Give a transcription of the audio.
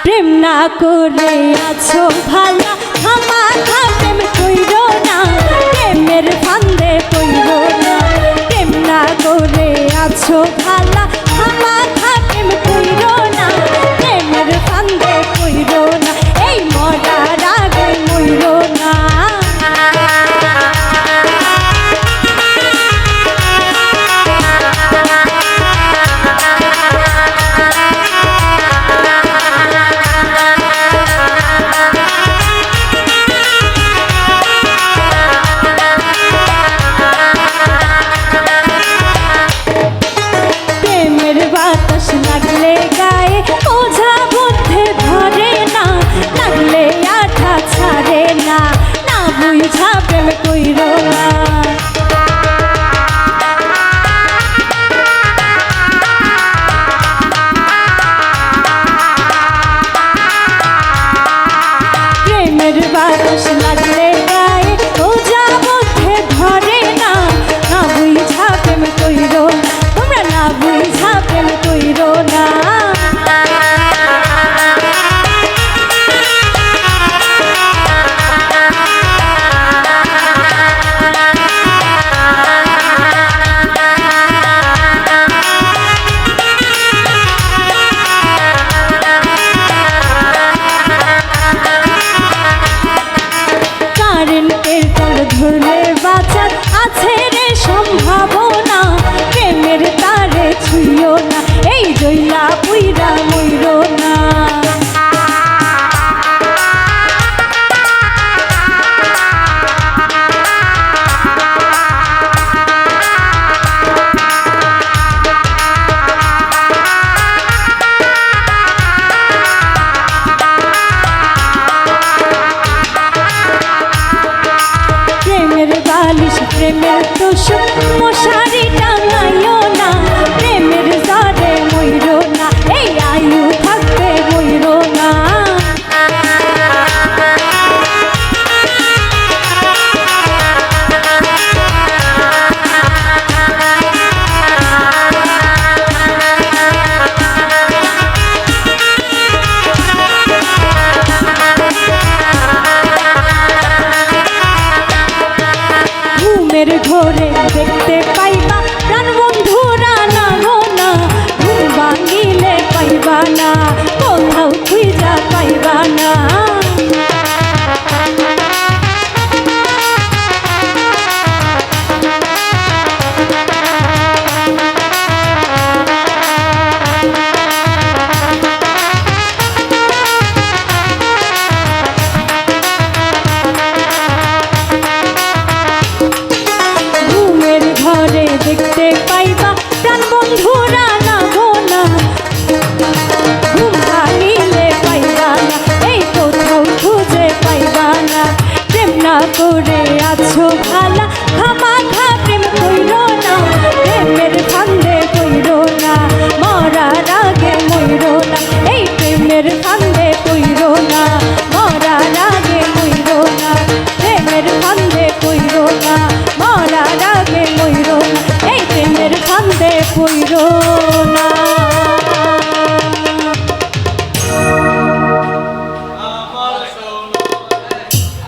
প্রেম না করে আছো ভালা খামাখা প্রেম কইরো না প্রেমের ফান্দে পইরো না প্রেম না করে আছো ভালা খামাখা প্রেম কইরো না প্রেমের ফান্দে পইরো না এই মরার আগে মইরো না বাতাস লাগলে গায়ে ওঝা বুদ্ধে ধরে না লাগলে আঠা ছাড়ে না না বুঝা প্রেম কইরো না প্রেমের বাতাস লাগলে গায়ে ওঝা বুদ্ধে ধরে না না বুঝা প্রেম কইরো না তোমরা না বুঝা প্রেম কইরো না কারেন্টের তার ধরলে বাঁচার আছে রে সম্ভাবনা প্রেমের তারে ছুঁয়ো না এই জইলা পুইরা মইরো না প্রেমের বালিশ প্রেমের তোষক মশারি টাঙাইও না প্রেমের জারে মইরো না এই আয়ু থাকতে মইরো না ঘুমের ঘোরে দেখতে পাইবা প্রাণ বন্ধুরা না গো না ঘুম ভাঙিলে পাইবা না কোথাও খুঁজা পাইবা না